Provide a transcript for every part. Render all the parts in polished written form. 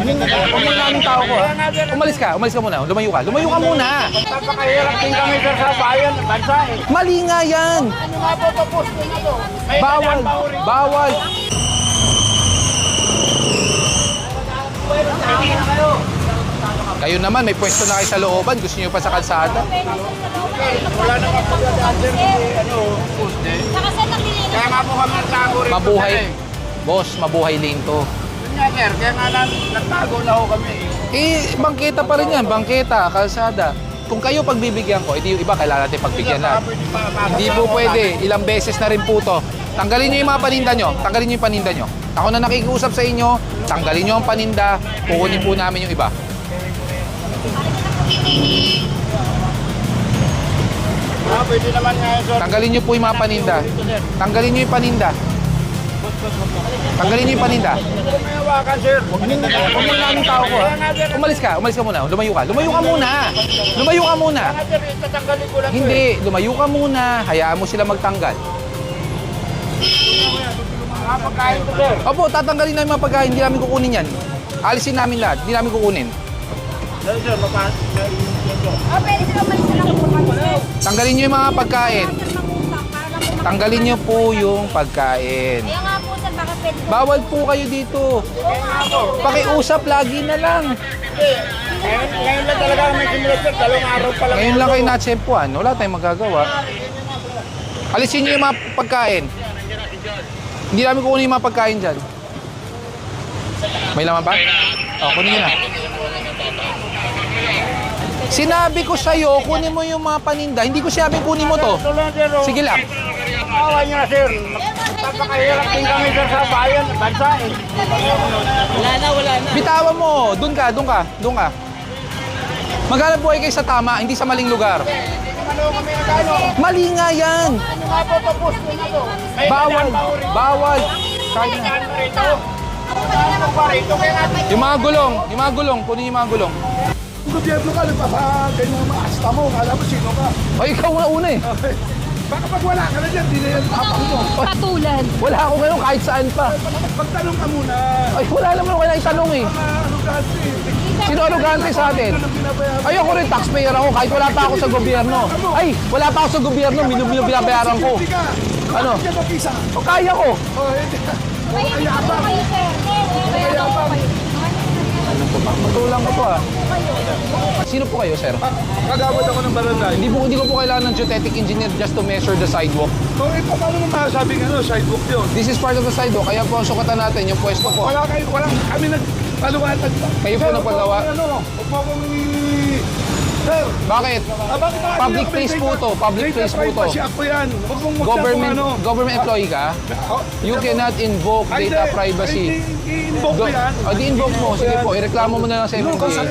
Huwag mo namin tao ko, ha? Umalis ka muna. Lumayo ka muna. Napakahirap din kami sir sa bayan, bansa eh. Mali nga yan. Ano nga po tapos din ito? May Bawal, bawal. Kayo naman, may pwesto na kayo sa looban. Gusto niyo pa sa kalsada? Wala naman po dadaan sir kasi ano, poste. Kaya nga po kami nagtago rin. Mabuhay. Boss, mabuhay lane to. Yun nga sir, kaya nga nagtago na ho kami eh. Bangketa pa rin yan. Bangketa, kalsada. Kung kayo pagbibigyan ko, edi yung iba kailangan natin pagbigyan na. Hindi po pwede. Ilang beses na rin po to. Tanggalin nyo yung mga paninda nyo. Tanggalin nyo yung paninda nyo. Ako na nakikiusap sa inyo, tanggalin nyo ang paninda. Kukunin po namin yung iba. Pwede naman nga sir. Tanggalin nyo po yung mga paninda. Tanggalin nyo yung paninda. Tanggalin nyo yung paninda. May hawakan sir. Huwag mo namin tao ko, ha? Umalis ka muna. Lumayo ka muna. Lumayo ka muna. Kaya nga sir, itatanggalin ko lang to eh. Hindi, lumayo ka muna. Hayaan mo sila magtanggal. Mga pagkain ko sir. Opo, tatanggalin namin mga pagkain. Hindi namin kukunin yan. Alisin namin lahat. Hindi namin kukunin. Sir, sir, Pwede sila umalis na lang po kami, sir. Tanggalin nyo yung mga pagkain. Tanggalin nyo po yung pagkain. Kaya nga po, sir, baka pwede po. Bawal po kayo dito. Pakiusap lagi na lang. Ngayon lang talaga kami simulat sir. Dalawang araw pa lang. Ngayon lang kayo natsempuan. Wala tayong magagawa. Alisin nyo yung mga pagkain. Hindi namin kukunin yung mga pagkain dyan. May laman ba? O, kunin nyo na. Sinabi ko sa'yo, kunin mo yung mga paninda. Hindi ko sinabi kunin mo to. Sige lang. Awa nyo na sir. Napakahirap din kami sir sa bayan, bansa eh. Wala na. Bitawan mo. Doon ka. Maghanap buhay kayo sa tama, hindi sa maling lugar. Ano kami nagano? Mali nga yan. Ano nga po tapos din ito? May Bawal. daan pa ho rin. Bawal. Kahit May na. daan rito. Daan pa rito. Kaya nga Yung mga gulong. Kunin yung mga gulong. Gobyerno ka, nagpapagay ng mga asta mo, kala mo sino ka. Ay, ikaw na una eh. Baka pag wala ka na dyan, di na yan tapang mo. Patulan. Wala ako ngayon kahit saan pa. Magtanong ka muna. Ay, wala naman ako na itanong eh. Ano kasi? Sino arugante sa atin? Ano binabayaran? Ay, ako rin, taxpayer ako kahit wala pa ako sa gobyerno. Ay, wala pa ako sa gobyerno, minubilo binabayaran ko. Hindi ka. Ano? Bakit ka mag-isa? O, kaya ko. Oh, hindi. Kaya po kayo, sir. Kaya po kayo. Matulang ko to ah. Sino po kayo, sir? Kagawad ako ng barangay. Hindi ko po kailangan ng geodetic engineer just to measure the sidewalk. So, paano mo masasabing sidewalk yun? This is part of the sidewalk, kaya po ang sukatan natin yung pwesto po. Wala kami nagpaluwatan. Kayo po nagpagawa? Huwag mo akong Sir, Bakit? bakit Public place po to, public place po to. Kasi ako yan. Huwag mong magsabi Government employee ka, you cannot invoke data privacy. I-invoke ko yan. Di-invoke mo. Sige po, ireklamo mo na lang sa MMDA.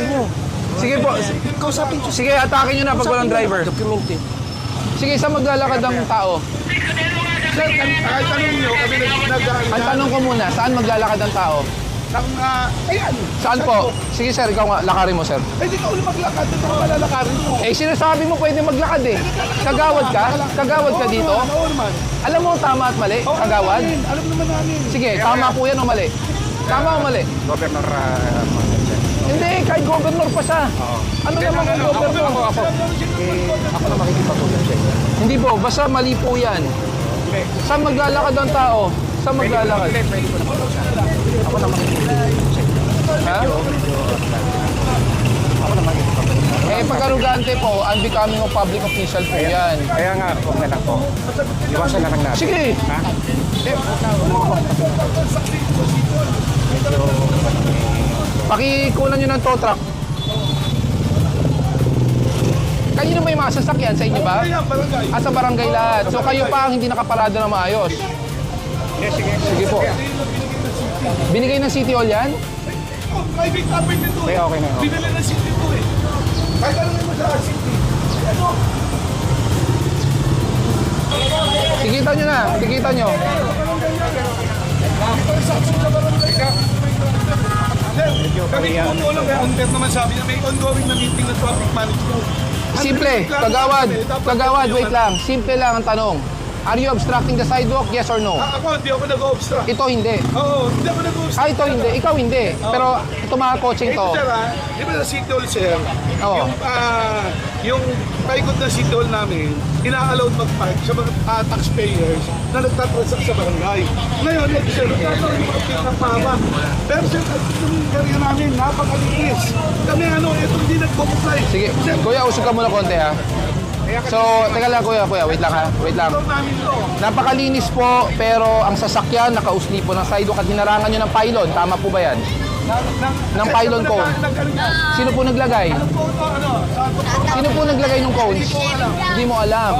Sige po. Kausapin ko. Sige, atake nyo na pag walang driver. Sige, saan maglalakad ang tao? Sir, kahit tanong nyo, kami Ang tanong ko muna, saan maglalakad ang tao? ayan. Saan po? Sige sir, ikaw nga, lakarin mo sir. Eh, di ka ulit maglakad. Ito ka malalakarin mo. Eh, sinasabi mo pwede maglakad eh. Kagawad ka? Kagawad ka dito? Oo naman. Alam mo tama at mali? Kagawad? Alam naman namin. Sige, tama po yan o mali? Tama o mali? Governor Hindi, kahit governor pa siya. Ano naman kung governor? ako na makikipag-usap siya. Hindi po, basta mali po yan. Saan maglalakad ang tao? Saan maglalakad? Pwede ko na mag-usap. Ako na makikipag-usap. Ha? Ako na makikipag-usap. Eh, pag arugante po, unbecoming of public official po yan. Kaya nga, huwag na lang po. Iwasan na lang natin. Sige. Ha? Pakikunan nyo ng tow truck. Kanino may mga sasakyan? Sa inyo ba? Ayan, barangay. At sa barangay lahat. So kayo pa ang hindi nakaparada na maayos. Sige po. Binigay ng City Hall yan? Oh, private property to. Okay, okay na. Binili ng city to eh. Kahit ano mo sa city. Ano? Tikita nyo na. Tikita nyo. Sir, kami tumulong kaya unfair naman sabi na may ongoing na meeting ng traffic management. Simple. Kagawad. Kagawad, wait lang. Simple lang ang tanong. Are you obstructing the sidewalk? Yes or no? Ako, hindi ako nag-obstruct. Ito hindi. Oo, hindi ako nag-obstruct. Ito hindi. Ikaw hindi. Pero ito mga coaching Ito, to. sir, di ba sa City Hall, sir? Oo. Yung paikot na City Hall namin, ina-allowed mag-park sa mga taxpayers na nagtatransact sa barangay. Ngayon, sir, nagkakaroon yung mga pit ng pama. Pero sir, yung karya namin, napakalinis. Kami ito hindi nag-comply. Sige. Sir, Kuya, usog ka muna konti ha. So, teka lang kuya, wait lang ha. Wait lang. ito namin to. Napakalinis po, pero ang sasakyan nakausli po ng sidewalk at hinarangan nyo ng pylon. Tama po ba yan? Ng pylon cone. Sino po naglagay? Sino po naglagay ng cones? Hindi mo alam.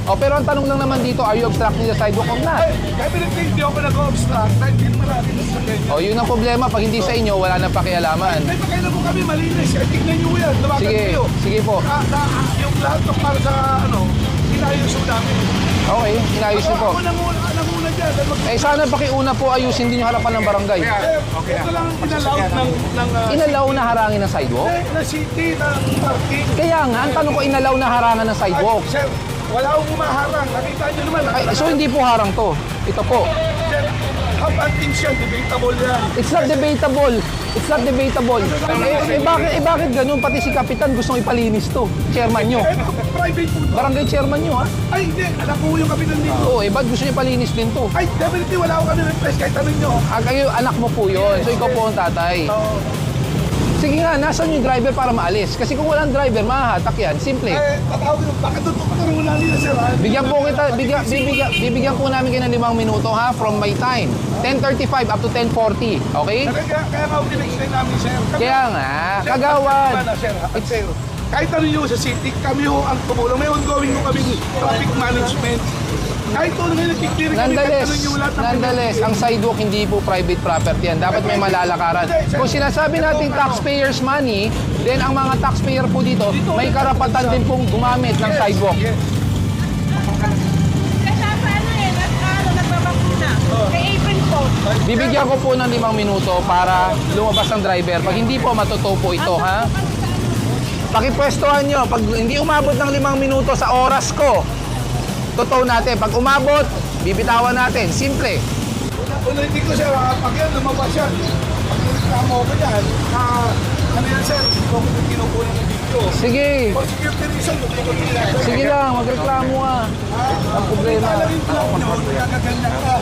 O, pero ang tanong lang naman dito, are you obstructing the sidewalk or not? Definitely, hindi ako nag-obstruct. Dahil hindi naman natin nasa O, yun ang problema. Pag hindi sa inyo, wala nang pakialaman. May pakailan po kami, malinis. Tignan nyo yan. Tawagan Sige, kayo. sige po. Yung lahat ng para sa inayos po namin. Okay, inayos nyo po. Ako nanguna dyan. Sana pakiuna po ayusin din yung harapan ng barangay. Ito lang inallowed ng Inalaw na harangin ng sidewalk? na city ng parking. Kaya nga, ang tanong ko, inalaw na harangan ng sidewalk. Sir, wala akong umaharang. Nakita nyo naman. Ay, so hindi po harang to. Ito po. Sir, half-anting siya. Debatable yan. It's not debatable. It's not debatable. Bakit ganun? Pati si Kapitan gustong ipalinis to. Chairman nyo. Private po to. Barangay chairman nyo, ha? Ay, hindi. Alam ko yung kapitan dito. Oo, ba't gusto nyo ipalinis din to? Ay, definitely wala akong kami request. Kahit tanong nyo. Kayo, anak mo po yun. So ikaw po ang tatay. Sige nga, nasan yung driver para maalis? Kasi kung walang driver, mahahatak yan. Simple. Tatawag nyo. Bakit ito pagkaroon nila sir? Bigyan po kita, bibigyan po namin kayo ng 5 minuto ha, from my time. 10:35 up to 10:40, okay? Kaya nga pinag-explain namin, sir. Kaya nga, kagawad. Sir, kahit ano nyo sa city, kami ho ang tumulong. May ongoing ho kami traffic management. Kahit ano ngayon, nagkikiri kami, kahit ano nyo lahat ng Nonetheless, ang sidewalk hindi po private property yan. Dapat may malalakaran. Kung sinasabi nating taxpayers money, then ang mga taxpayer po dito, may karapatan din pong gumamit ng sidewalk. Yes. nagbabakuna. May apron po. Bibigyan ko po ng 5 minuto para lumabas ang driver. Pag hindi po, matutuo po ito, ha? Pakipwestuhan nyo. Pag hindi umabot ng 5 minuto sa oras ko, totoo natin. Pag umabot, bibitawan natin. Simple. Una, hindi ko siya, pag yan, lumabas yan. Pag reklamo ko yan, ano yan, sir, kung kinukunan ng video. Sige. For security reason, hindi ko ginagawa. Sige lang, magreklamo ka. Ang problema. Talagang plan nyo, kaya kaganyan ka.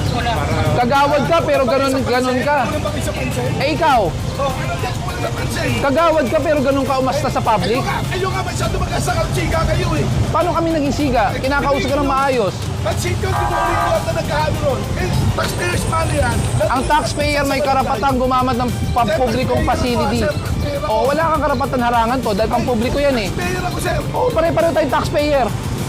Kagawad ka pero ganun ka. Ano ba isa pansin? Eh ikaw, Oh, ano yan po na pansin? kagawad ka pero ganun ka umasta sa public. Kayo nga masyado mag-asakal, chika kayo eh. Paano kami naging siga? Kinakausap ka ng maayos. Pansin ko, tinuloy ko na nagkahalo ron. Eh, taxpayers money yan. Ang taxpayer may karapatang gumamit ng pampublikong facility. O, wala kang karapatan harangan to dahil pampubliko yan eh. Taxpayer ako, sir. O, pare-pareho tayong taxpayer.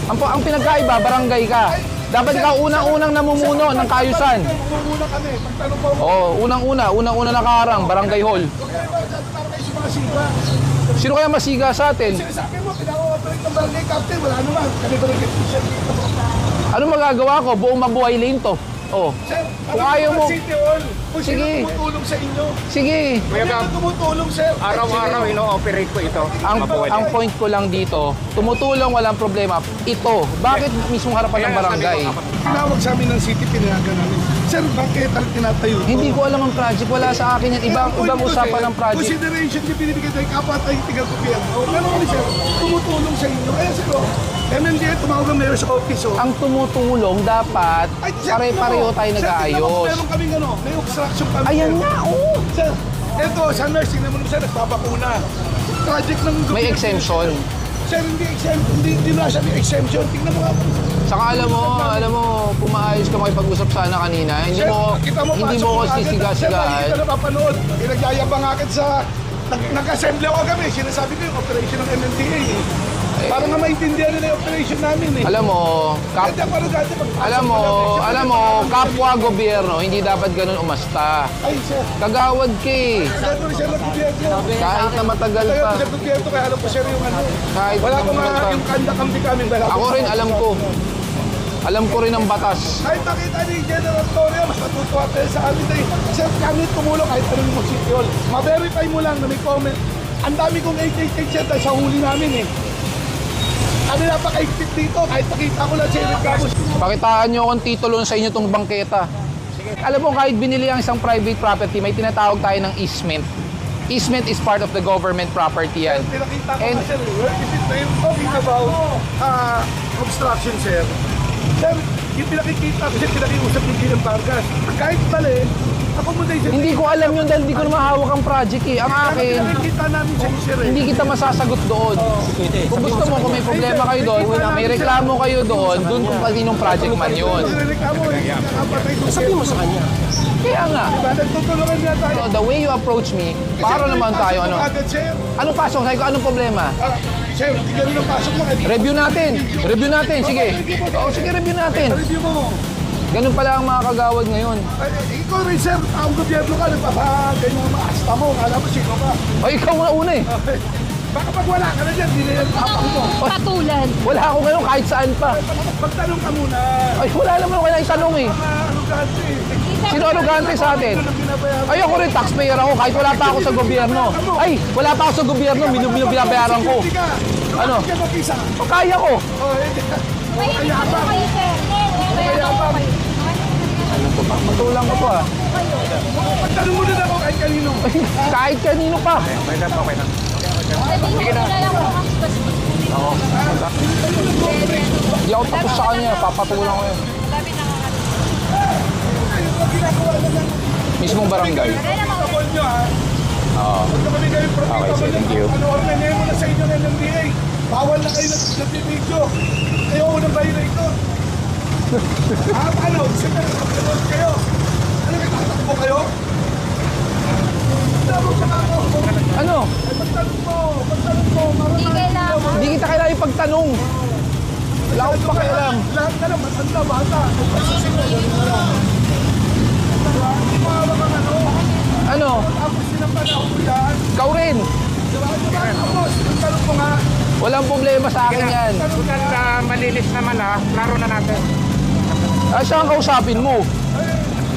Ang pinagkaiba, barangay ka. Dapat ikaw unang-unang namumuno ng kayusan. Mumuna kami. Pagtanong po, O, unang-una nakaharang, barangay hall. para kayo sa mga siga. Sino kaya masiga sa atin? Sinasabi mo, pinaka-operate ng barangay captain, wala naman. Kami barangay official dito. Ano magagawa ko? Buong mabuhay lane to. O, Sir, Kung ayaw mo- City Hall, kung sino Sige. tumutulong sa inyo. sige. Sino tumutulong, sir? Araw-araw ino-operate ko ito. Ang point ko lang dito, tumutulong, walang problema. Ito, bakit mismong harapan ng barangay? Tinawag sa amin ng city, pinayagan namin. Sir, bakit ang tinatayo to? Hindi ko alam ang project, wala sa akin yan. Ibang usapan ng project. Consideration yung binibigay tayo kapat ay tiga-gobyerno. Pero kami, sir, tumutulong sa inyo. Kaya, sir, MMDA tumawag ng mayor's office. Ang tumutulong dapat Ay, sir, pare-pareho tayo sir, nag-aayos. Meron kaming may obstruction kami. Ayan sir. nga, oo. Sir, eto, sa nursing naman sir, nagbabakuna. Project ng May gobyerno. exemption. Sir, hindi na siya may exemption. Tingnan mo nga. Saka alam mo, kung maayos ka makipag-usap sana kanina, hindi Sir, mo kita ko pasok mo agad. Sir, hindi sisiga-sigaan. ka napapanood. Pinagyayabang agad sa... Nag-assemble ako kami. Sinasabi ko yung operation ng MMDA. Para nga maintindihan nila yung operation namin eh. Alam mo, Kaya parang dati pagpasok alam mo, ko lang, kapwa gobyerno, hindi dapat ganun umasta. Ay, sir. Kagawad ka eh. Dito rin siya ng gobyerno. Kahit na matagal Kaya pa. sa gobyerno, kaya alam ko sir yung ano. Kahit Wala na ko matagal pa. yung kanda-kambi kami. Ako rin, alam ko. Alam ko rin ang batas. Kahit makita ni General Torre, mas matutuwa tayo sa holiday. Sir, kami tumulong kahit anong mo City Hall. Ma-verify mo lang na may comment. Ang dami kong 888 sir dahil sa huli namin eh. Ano napakaigpit dito, kahit nakita ko lang si Eric Ramos. Pakitaan nyo akong titulo sa inyo tong bangketa. Alam mo, kahit binili ang isang private property, may tinatawag tayo ng easement. Easement is part of the government property yan. Pinakita ko And- na sir, if it's talking about obstruction sir, sir, yung pinakikita ko siya, pinakiusap ni Gillian Vargas. Kahit mali, accommodation. Hindi ko alam yun dahil hindi ko na mahawak ang project eh. Ang akin, Pinakikita namin sa inyo sir. hindi kita masasagot doon. Kung gusto mo, kung may problema kayo doon, may reklamo kayo doon kung kaninong project man yun. Reklamo eh, nakapatay ko sabi mo sa kanya. Kaya nga, Diba, nagtutulungan nga tayo. the way you approach me, para naman tayo, ano? Agad sir. Anong pasok? Sabi ko, anong problema? Sir, hindi ganun ang pasok mo. Review natin. Review natin. Sige. Oo, sige, review natin. Review mo. Ganun pala ang mga kagawad ngayon. Ikaw rin sir, ang gobyerno ka, nagpapaganyan ang maasta mo. Kala mo sino ka. O, ikaw nga una eh. Baka pag wala ka na dyan, hindi na yan tapang mo. Patulan. Wala ako ngayon kahit saan pa. Magtanong ka muna. Ay, wala naman ako kailangang itanong eh. Ano ka Sino arugante sa atin? binabayaran? Ay, ako rin taxpayer ako kahit wala pa ako sa gobyerno. Ay, wala pa ako sa gobyerno, binabayaran ko. Hindi ka. Ano? Hindi ka mag-isa. O, kaya ko. Oh, hindi ka. Kaya pa kayo, sir. Kaya pa kayo. Matulang ko to ah. Magtanong muna na ako kahit kanino. Ay, kahit kanino pa. Sabihin ko na lang kung ang Hindi ako tapos sa kanya, papatulang ko yun. Mismong barangay. Protocol nyo ha. Oo. Huwag ka maligay yung protocol. Okay, sir, thank you. Ano, ordenin mo na sa inyo ng NMDA. Bawal na kayo nag-video. Ayaw mo nang violate. Ano? Sige, nag-upload kayo. Ano, may tatakbo kayo? Tama ka ako. Ano? Ay, magtanong mo. Magtanong mo. Hindi kailangan. Hindi kita kailangan ipagtanong. Wala akong pakialam. Lahat na lang, matanda, bata. Susunod. Hindi mo hawak ang ano. Ano? Tapos sinampanaw ko yan. Ikaw rin. Diba? Tapos, yung tanong ko nga. Walang problema sa akin yan. Total malinis naman ha. Klaro na natin. Ah, siya ang kausapin mo.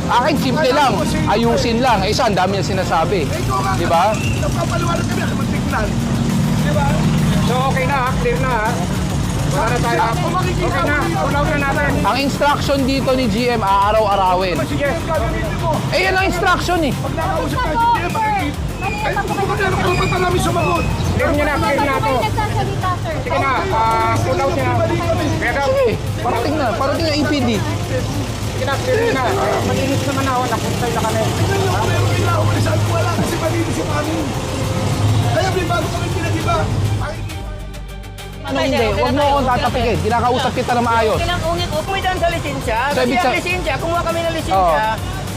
Akin, simple lang. Ayusin lang. Eh, isa, ang dami niya sinasabi. Ikaw nga. Di ba? Nagpapaliwanag kami, magtignan. Diba? So okay na ha. Clear na ha. Wala na tayo. Okay na. Unaw na natin. Ang instruction dito ni GM, aaraw-arawin. Sige, gagamitin mo. Eh, yan ang instruction eh. Pag nakausap ka, hindi na makikita. Ay, kung pa namin sumagot. Clear nyo na. Clear na Ako to. yung nagsasalita, sir. Sige na. Unaw siya. Clear na. Sige, parating na. Parating na EPD. Sige na. Clear na. Malinis naman ako. Nakuntay na kami. Tignan nyo kung meron kailangan ko. Saan ko wala kasi malinis yung amin. Kaya may bago kami pinag-iba. Ano hindi? Huwag mo akong tatapikin. Kinakausap kita na maayos. Kinakungit ko, kung may daan sa lisensya. So, Kasi ibig ang sa- lisensya, kumuha kami ng lisensya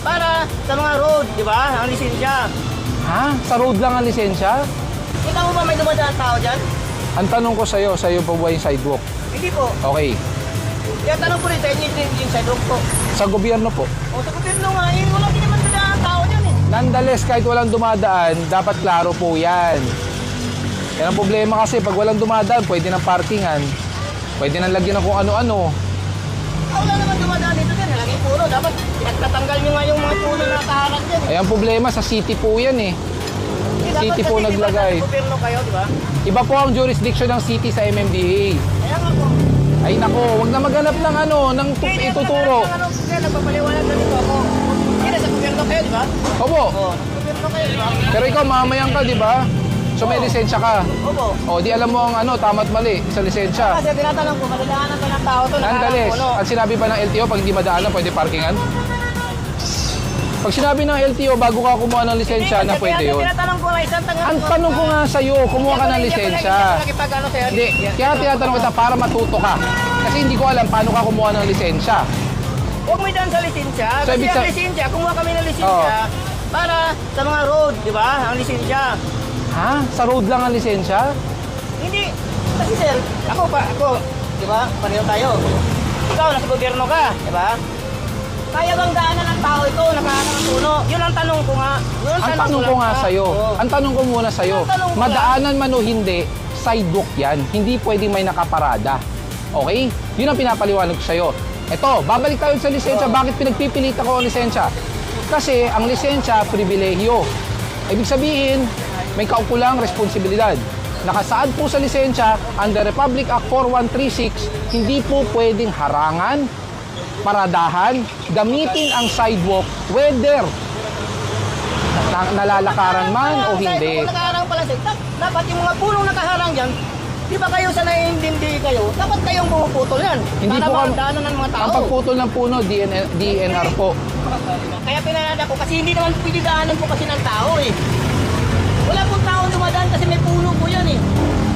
para sa mga road, di ba? Ang lisensya. Ha? Sa road lang ang lisensya? Ikaw mo ba may dumadaan tao dyan? Ang tanong ko sa'yo pa ba yung sidewalk? Hindi po. Okay. Kaya tanong ko rin sa inyo yung sidewalk po. Sa gobyerno po. O sa gobyerno nga, eh, wala din naman dumadaan tao dyan eh. Nonetheless, kahit walang dumadaan, dapat klaro po yan. Yan ang problema kasi pag walang dumadaan, pwede ng parkingan. Pwede nang lagyan ng kung ano-ano. Wala naman dumadaan dito dyan. Laging puno. Dapat pinagtatanggal nyo nga yung mga puno na nakaharap dyan. Eh, ang problema sa city po yan eh. Dapat City po kasi, di ba, naglagay. sa gobyerno kayo, di ba? Iba po ang jurisdiction ng city sa MMDA. Kaya nga po. Ay nako, wag na maghanap ng ano, ng ituturo. Ano, kaya nagpapaliwanag na dito ako. Hindi na sa gobyerno kayo, di ba? Opo, O, sa gobyerno kayo, di ba? pero ikaw mamayan ka, di ba? So may lisensya ka. Opo. O, di alam mo ang ano, tama't mali sa lisensya. Kasi tinatanong ko, madadaanan to ng tao to, Nonetheless, nakaharap ang sinabi pa ng LTO, pag hindi madaanan, pwede parkingan? Pag sinabi ng LTO, bago ka kumuha ng lisensya, na pwede yun. Tinatanong ko, isang tanong Ang tanong ko nga sa'yo, kumuha ka ng lisensya. Hindi, kaya tinatanong kita para matuto ka. Kasi hindi ko alam paano ka kumuha ng lisensya. Huwag mo daan sa lisensya. So, Kasi ibig ang sa- lisensya, kumuha kami ng lisensya para sa mga road, di ba? Ang lisensya. Ha? Sa road lang ang lisensya? Hindi. Kasi sir, ako, di ba? Pareho tayo. Ikaw, nasa gobyerno ka, di ba? Kaya bang daanan ng tao ito, nakahanap ng puno? Yun ang tanong ko nga. Yun Ang tanong ko nga sa'yo, ang tanong ko muna sa'yo, Ang tanong ko madaanan man o hindi, sidewalk yan. Hindi pwedeng may nakaparada. Okay? Yun ang pinapaliwanag ko sa'yo. Eto, babalik tayo sa lisensya. Bakit pinagpipilitan ko ang lisensya? Kasi ang lisensya, pribilehiyo. Ibig sabihin, may kaukulang responsibilidad. Nakasaad po sa lisensya, under Republic Act 4136, hindi po pwedeng harangan, paradahan, gamitin ang sidewalk, whether nalalakaran man o hindi. Kung nakaharang pala sir, dapat yung mga punong nakaharang dyan, di ba kayo sa naiintindi kayo, dapat kayong pumuputol yan. Hindi para po daanan ng mga tao. Ang pagputol ng puno, DNR po. Kaya pinanada ko kasi hindi naman pwede daanan po kasi ng tao eh. Wala pong tao dumadaan kasi may puno po yan eh.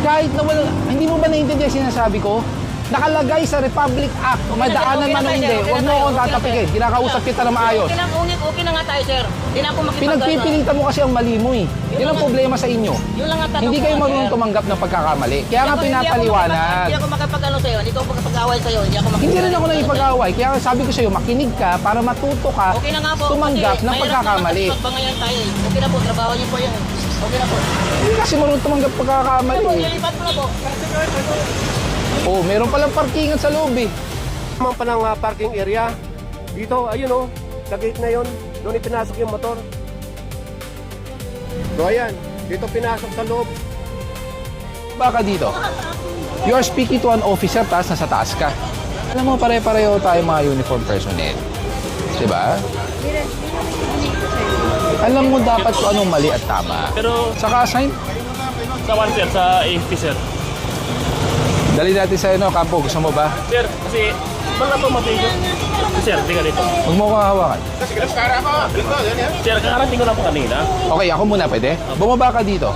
Kahit na wala, hindi mo ba naiintindihan sinasabi ko? Nakalagay sa Republic Act, madaanan man o hindi, huwag mo akong tatapikin. Kinakausap kita na maayos. Okay na nga tayo sir. Hindi na ako Pinagpipilitan mo kasi ang mali mo eh. Yun ang problema sa inyo. Yun lang ang tanong Hindi ko kayo nga, marunong sir. tumanggap ng pagkakamali. Kaya nga pinapaliwanag. Hindi ako makapag-ano sa'yo. Hindi ako makapag-away sa'yo. Hindi ako makapag- Hindi rin ako nakipag-away. Kaya nga sabi ko sa'yo, makinig ka para matuto ka Okay na nga po. tumanggap kasi ng mahirap pagkakamali. naman pagbangayan tayo eh. Okay na po. Trabaho niyo po yan eh. Okay na po. Hindi kasi marunong tumanggap pagkakamali eh. Lilipat ko na po. Oh, meron palang parkingan sa loob eh. Naman pa ng parking area. Dito, ayun oh, sa gate na yun. Doon ipinasok yung motor. So ayan, dito pinasok sa loob. Baka dito. You are speaking to an officer, taas nasa taas ka. Alam mo, pare-pareho tayo mga uniform personnel. Diba? Alam mo dapat kung anong mali at tama. Pero Saka assign, sa one sir, sa AFP sir. dali natin sa ano, Campo, gusto mo ba? Sir, kasi wala pa matigo. Sir, di ka dito. Huwag mo kong hawakan. Sir, kakarating ko lang po kanina. Okay, ako muna pwede? Bumaba ka dito.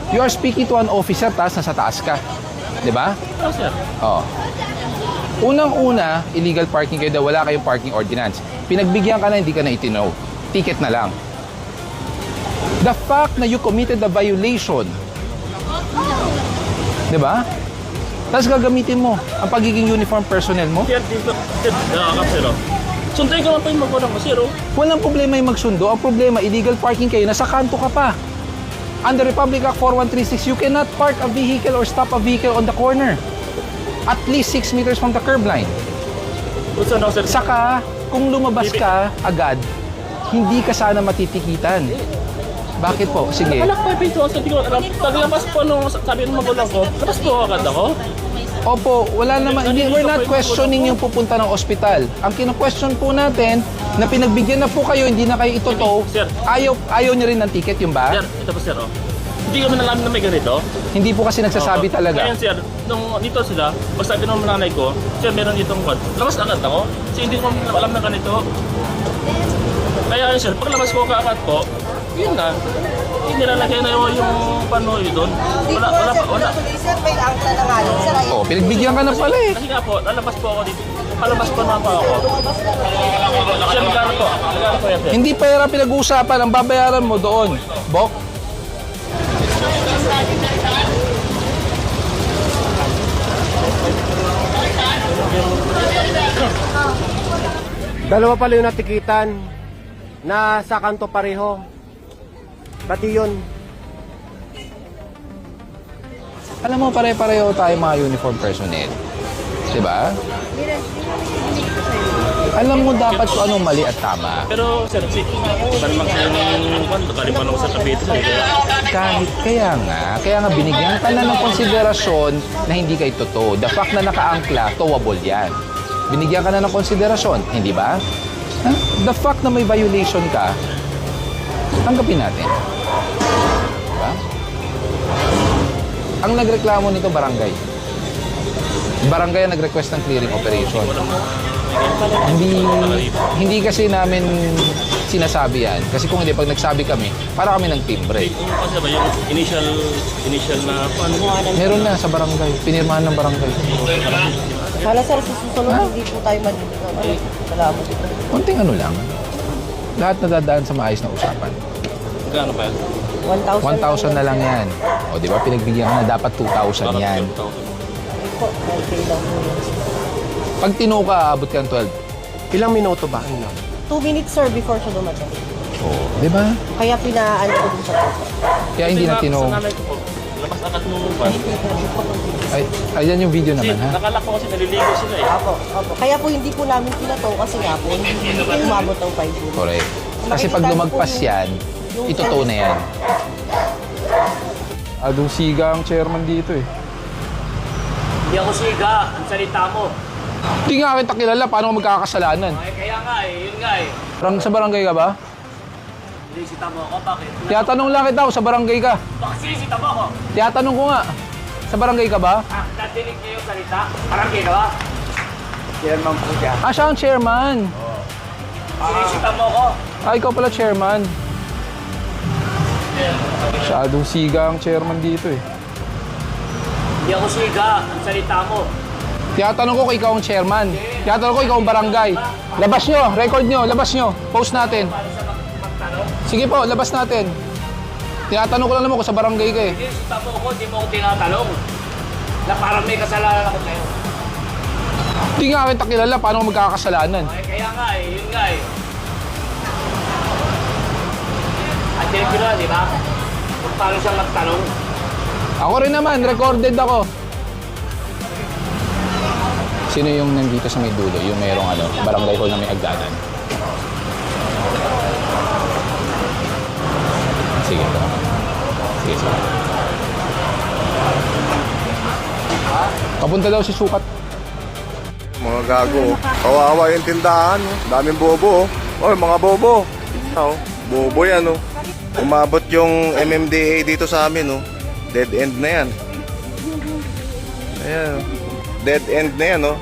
You are speaking to an officer, taas nasa taas ka. Diba? Oh, sir. Oo. Unang-una, illegal parking kayo dahil wala kayong parking ordinance. Pinagbigyan ka na, hindi ka na itinaw. Ticket na lang. The fact na you committed the violation, di ba? Tapos gagamitin mo ang pagiging uniform personnel mo. Sir, dito. Sir, nakakap sir. Oh. Sunday ko lang pa yung magpunang ko, sir. Oh. Walang problema yung magsundo. Ang problema, illegal parking kayo, nasa kanto ka pa. Under Republic Act 4136, you cannot park a vehicle or stop a vehicle on the corner. At least 6 meters from the curb line. Kung saan ako, sir? Saka, kung lumabas ka agad, hindi ka sana matitikitan. Bakit po? Sige. Anak ko yung pinto, sir. Di ko alam. Taglabas po nung sabi ng magulang ko, labas po agad ako. Opo, wala naman. Hindi, we're not questioning yung pupunta ng ospital. Ang kino-question po natin, na pinagbigyan na po kayo, hindi na kayo itotow, Sir. ayaw nyo rin ng ticket yung ba? Sir, ito po, sir. Oh. Hindi kami nalaman na may ganito. Hindi po kasi nagsasabi Oo. talaga. Ngayon, sir, nung dito sila, pag sabi ng nanay ko, sir, meron ditong kwan. Labas agad ako. Kasi hindi ko alam na ganito. Kaya yun, sir, paglabas ko kaagad po, yun na. Hindi nilalagay na yung panoy doon. Wala. Sir, may angkla na nga lang. Sir, ayun. Oh, pinagbigyan ka na pala eh. Kasi nga po, lalabas po ako dito. Palabas po na po ako. Sir, magkano po? Magkano po yan, sir? Hindi pera pinag-uusapan, ang babayaran mo doon. Bok? Dalawa pala yung natikitan na sa kanto pareho. Pati yun. Alam mo, pare-pareho tayo mga uniform personnel. Diba? Alam mo dapat kung anong mali at tama. Pero, sir, saan naman yung kwan? Galing pa nung sa tabi ito, sir. Kahit kaya nga binigyan ka na ng konsiderasyon na hindi kayo totoo. The fact na nakaangkla, towable yan. Binigyan ka na ng konsiderasyon, hindi ba? Huh? The fact na may violation ka, tanggapin natin. Diba? Ang nagreklamo nito, barangay. Barangay ang nag-request ng clearing operation. Hindi kasi namin sinasabi yan. Kasi kung hindi, pag nagsabi kami, para kami ng timbre. Yung kasi ba, yung initial na kwan? Meron na sa barangay. Pinirmahan ng barangay. Hala, sir, sa susunod, hindi po tayo maniligaw. Salamat ito. Konting ano lang. Lahat nadadaan sa maayos na usapan. Magkano pa yan? 1,000. 1,000 na lang yan. O di ba pinagbigyan ka na dapat 2,000 yan. Po, okay lang po yun. Pag tino ka, abot ka ng 12. Ilang minuto ba? 2 minutes, sir, before siya dumating. Oo. Di ba? Kaya pinaano ko dun sa toto. Kaya hindi na tino. Sa nanay ko po, labas agad nung kwan. Ay, ayan yung video Kasi naman ha. nakala ko kasi naliligo sila eh. Opo. Kaya po hindi po namin pinato kasi nga po, hindi po umabot ng 5 minutes. Correct. Kasi pag lumagpas yan, ituto na yan. Adong siga ang chairman dito eh. Hindi ako siga, ang salita mo. Hindi nga kita kilala, paano ka magkakasalanan? Ay, kaya nga eh, yun nga eh. Sa barangay ka ba? Sinisita mo ako, bakit? Tiyatanong lang kita, sa barangay ka. Bakit sinisita mo ako? Tiyatanong ko nga, sa barangay ka ba? Ah, nadinig niyo yung salita? Parang ginawa. Chairman po siya. Ah, siya ang chairman. Sinisita mo ako. Ah, ikaw pala chairman. Masyadong siga ang chairman dito eh. Hindi ako siga, ang salita mo. Tiyatanong ko kung ikaw ang chairman. Tiyatanong ko ikaw ang barangay. Labas nyo, record nyo, labas nyo. Post natin. Sige po, labas natin. Tinatanong ko lang naman kung sa barangay ka eh. Sinisita mo ako, hindi mo ako tinatanong. Na parang may kasalanan ako sa'yo. Hindi nga kita kilala, paano ka magkakasalanan? Ay, kaya nga eh, yun nga eh. At tinig ko na, di ba? Kung paano siya magtanong. Ako rin naman, recorded ako. Sino yung nandito sa may dulo? Yung mayroong barangay hall na may hagdanan? Sige po. Sige. Papunta daw si Sukat. Mga gago. Kawawa yung tindahan. Daming bobo. Oy, mga bobo. Oh, bobo yan, oh. Umabot yung MMDA dito sa amin, oh. Dead end na yan. Ayan, oh. Dead end na yan, oh.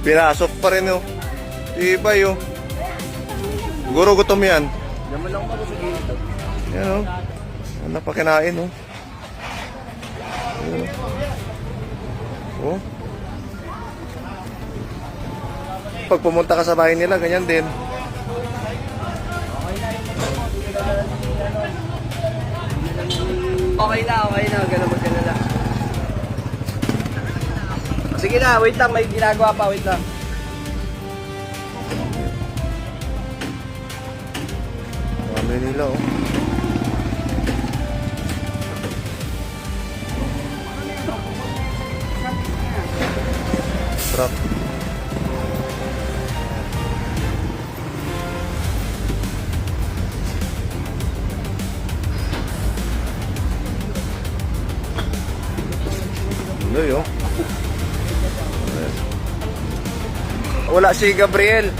Pinasok pa rin, oh. Tibay, oh. Siguro gutom yan. Naman lang ako sa gilid. Ayan, oh. Ano pa kinain, oh. Ayan, oh. Pag pumunta ka sa bahay nila, ganyan din. Okay na, gano'n magkalala. Sige na, wait lang, may ginagawa pa, wait lang. Dami nila, oh. Truck. Tuloy, oh. Wala si Gabriel.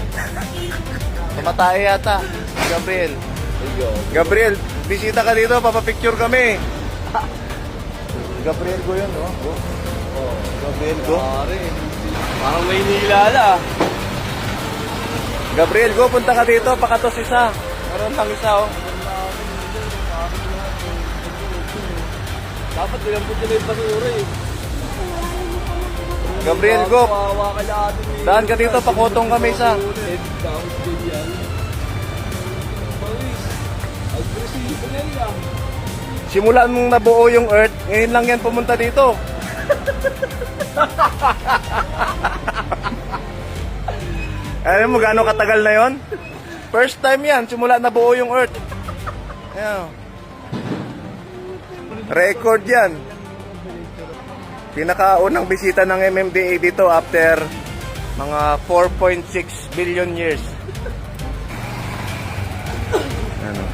Tumatay yata. Gabriel. Gabriel, bisita ka dito, papapicture kami. Gabriel ko yun, oh. Gabriel ko. Parang may nilala. Gabriel ko, punta ka dito, pakatos isa. Meron lang isa, oh. Dapat nilampot nila yung basura eh. Gabriel ko, Kawawa ka lahat eh. daan ka dito, pakutong kami isa. Simulan mong nabuo yung earth, ngayon lang yan pumunta dito. Alam mo gaano katagal na yon? First time yan, simula nabuo yung earth. Ayan. Record yan. Pinakaunang bisita ng MMDA dito after mga 4.6 billion years. Ano?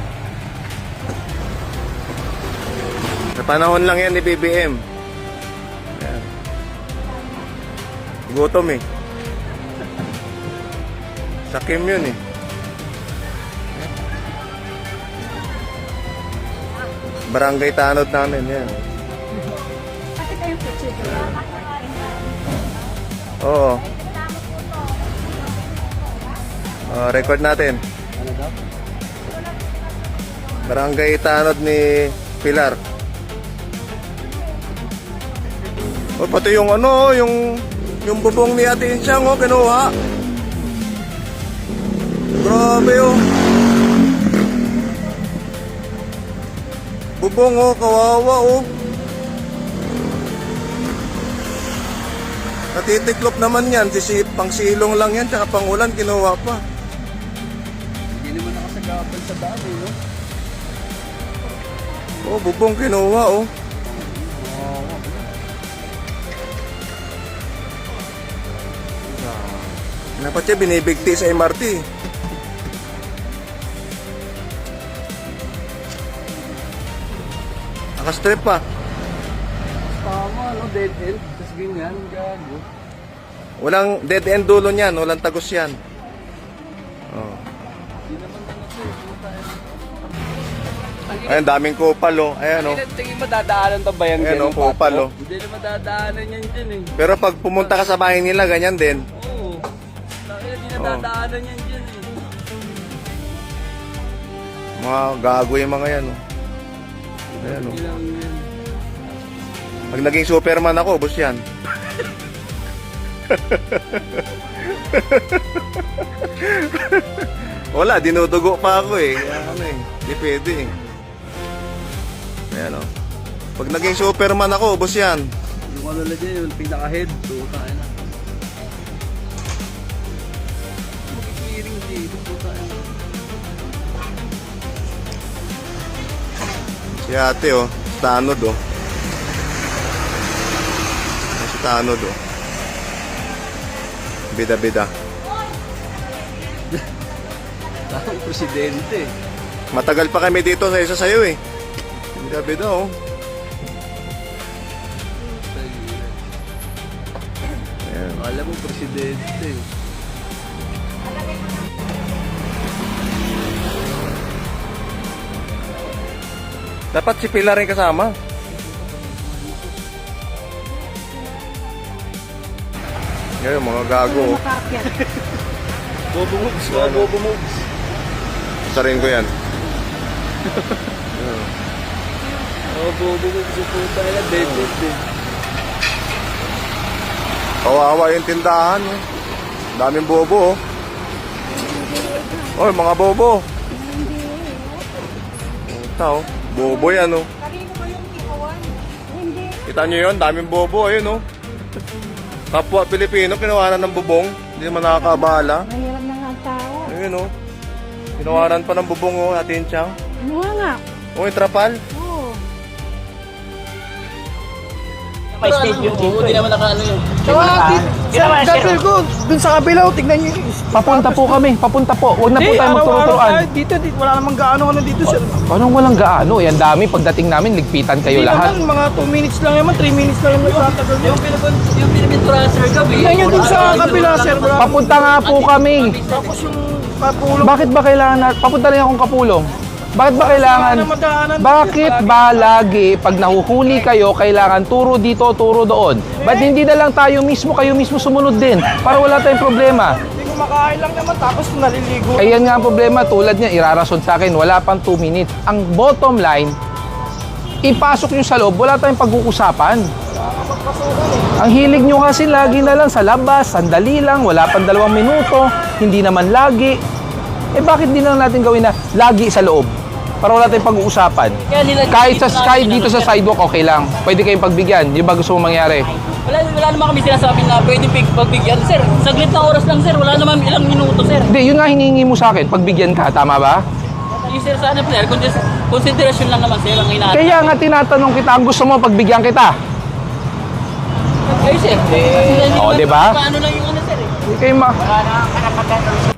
Sa panahon lang yan ni BBM. Ayan. Gutom eh. Sakim yun eh. Barangay Tanod namin yan. Oo. Record natin. Barangay Tanod ni Pilar. Oh, pati yung yung bubong ni Ate Insyang, oh, kinuha. Grabe, oh. Bubong, oh, kawawa, oh. Natitiklop naman yan, pang silong lang yan, tsaka pang ulan, kinuha pa. Hindi naman nakasagapal sa daan eh, no? Oh, bubong kinuha, oh. Dapat siya binibigti sa MRT. Nakastrip pa. Tama, no? Dead end. Tapos ganyan, gago. Walang dead end dulo niyan, walang tagos yan. Oh. Ayun, daming kupal oh. Ayan oh. Tingin mo dadaanan pa ba yan? Ayan oh, kupal oh. Hindi naman dadaanan yan dyan eh. Pero pag pumunta ka sa bahay nila, ganyan din. Oo. Hindi na dadaanan yan dyan eh. Mga gago yung mga yan oh. Ayan oh. Ilang yan. Pag naging Superman ako, boss yan. Wala, dinudugo pa ako eh. Kaya ano eh, di pwede eh. Ayan o. Pag naging Superman ako, boss yan. Yung ano na dyan, yung pinaka-head. Tuta na. Mag-clearing dito, tuta na. Si ate oh, tanod oh. Si tanod oh. Bida-bida. Ang presidente. Matagal pa kami dito sa isa sa'yo eh. Bida-bida oh. Ayan. Alam mo, presidente. Dapat si Pilar rin kasama. Yan mga gago oh. Bobo moves, bobo moves. Sarin ko yan. Oh, bobo moves. Yung puta na, dead end eh. Kawawa yung tindahan oh. Daming bobo oh. Oy mga bobo. Puta oh. Bobo yan oh. Kita nyo yun, daming bobo. Ayun oh. Kapwa Pilipino, kinawanan ng bubong. Hindi naman nakakabahala. Mahirap na nga ang tao. Ayun oh. Kinawanan pa ng bubong oh, atin siyang. Ano nga? Oh, yung trapal. Oo. May state yung dito. Hindi naman nakaano yun. Dati ko, dun sa kabila, tignan nyo yung Papunta po kami, papunta po. Huwag na po tayo magturutuan. Dito, wala namang gaano ano dito sir. Anong walang gaano? Yan dami. Pagdating namin, ligpitan kayo Hindi lahat. naman, mga 2 minutes lang naman, 3 minutes lang naman tatagal. Yung pinipinturahan sir gabi. Tignan nyo dun sa kabila sir. Wala. Papunta nga po kami. Tapos yung patulong. Bakit ba kailangan na... Papunta rin akong Kapulong. Bakit ba kailangan... Bakit ba lagi pag nahuhuli kayo, kailangan turo dito, turo doon? Ba't hindi na lang tayo mismo sumunod din? Para wala tayong problema. Hindi ko makain lang naman, tapos naliligo. Ayan nga ang problema, tulad niya, irarason sa akin, wala pang 2 minutes. Ang bottom line, ipasok nyo sa loob, wala tayong pag-uusapan. Ang hilig nyo kasi lagi na lang sa labas, sandali lang, wala pang 2 minuto, hindi naman lagi. Eh bakit di na lang natin gawin na lagi sa loob? Para wala tayong pag-uusapan. Kahit dito sa sidewalk, okay lang. Pwede kayong pagbigyan. Di ba gusto mo mangyari? Wala naman kami sinasabi na pwede pagbigyan. Sir, saglit na oras lang sir. Wala naman ilang minuto sir. Hindi, yun nga hinihingi mo sa akin. Pagbigyan ka, tama ba? Yung sir sa ano sir, consideration lang naman sir ang hinahanap. Kaya nga tinatanong kita, ang gusto mo pagbigyan kita. Ay sir, O, di ba? Paano lang yung ano sir eh. Hindi kayo